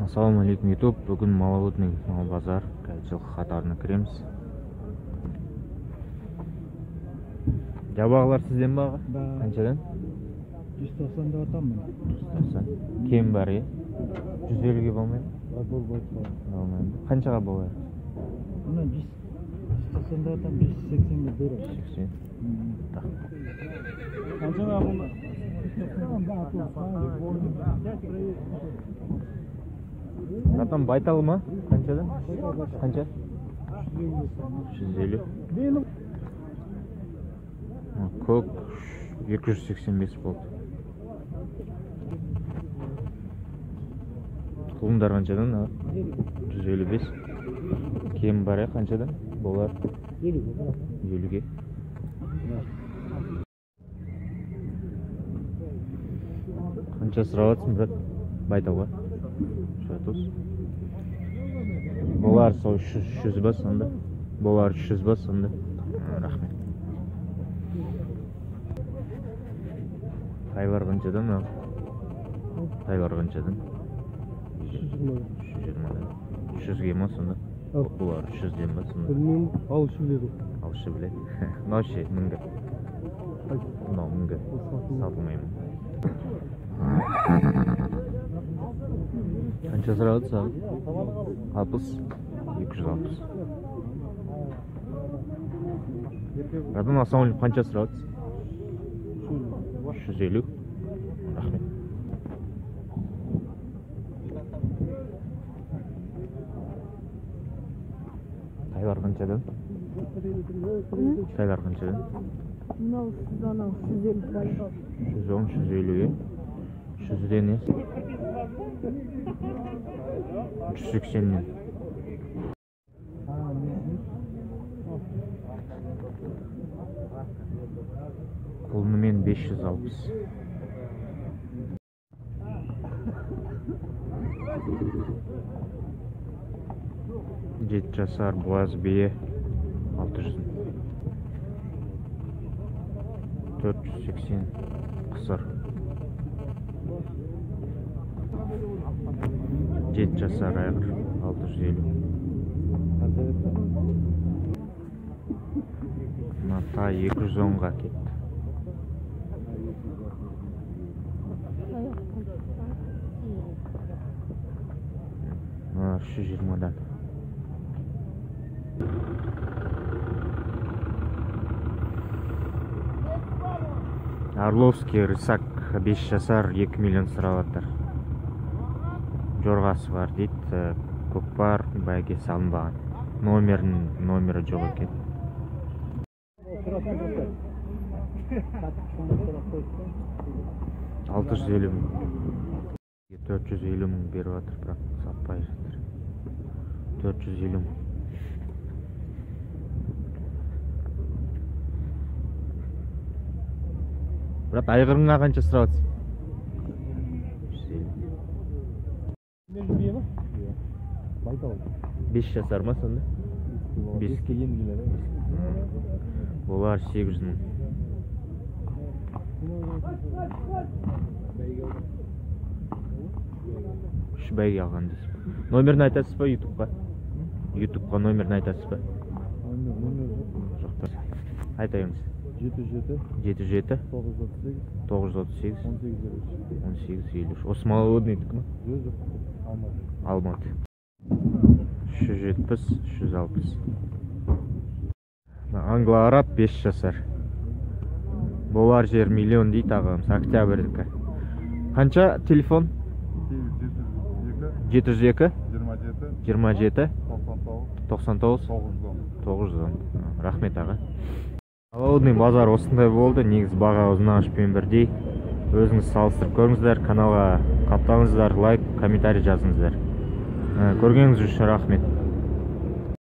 Ассаламу алейкум YouTube. Бүгін Маловодный мал базар жылқы қатарына кіреміз. Жабағылар сізден бе аға? Қаншадан? 190 деп атамын. 190. Кем бар е? 150-ге болмайды? Болмайды. Қаншаға болар? Мына 190 деп атамын, 180-ге берем. 180. Қаншаға бұл? Атам байтал ма? Қаншадан? Қанша? 150. Көк 285 болды. Тұқымдар қаншадан? 155. Кем бар е қаншадан? Болар? 50-ге. Қанша сұрап жатсың, брат? Байталға? 130. Болар сол 300 ба сонда? Болар 300 ба сонда? Рахмет. Тайлар қаншадан? Тайлар қаншадан? 120-дан. 300-ге ма сонда? Болар 300-ден ба сонда? Білмеймін, алышы біледі. Алышы біледі. Мынау ше, 1000-ге. Мынау 1000-ге. Сатылмаймын. Қанша сұрап жатсың? 60. 260. Радым ассаламалейкум, қанша сұрап жатсың? 350. Рахмет. Тайлар қаншадан? Тайлар қаншадан? Мынау 150 байтал. 110-150-ге. 100-ден е? 380-ден. Құлынымен 560. Жеті жасар буаз бие 600. 480 қысыр. 7 жасар айғыр 650. Мата 210-ға кетті. 320-дан. Орловский рысак 5 жасар 2 миллион сұрап жатыр. Жорғасы бар дейді, көкпар бәйге салынбаған. Номері жоқ екен. 650 мың. 450 мың беріп жатыр, бірақ сатпай жатыр. 450 мың. Бірақ айғырыңа қанша сұрап жатсың? 5 жасар ма сонда? 5-ке болар 800 мың. Үш бәйге алған дейсіз. Номерін айтасыз ба ютубқа? Ютубқа номерін айтасыз ба? Жоқтар. Айтайыңыз. 77 938 1853. Осы Маловодныйдікі ма? Алматы. 370 360. Англо-араб 5 жасар. Болар жер миллион дейді ағамыз. Октябрьдікі. Қанша телефон? 702 27 99 910. Рахмет аға. Маловодный базар осындай болды. Негіз баға ұзынағышпен бірдей. Өзіңіз салыстырып көріңіздер. Каналға қаптаңыздар, лайк, комментарий жазыңыздар. Көргеніңіз үшін рахмет.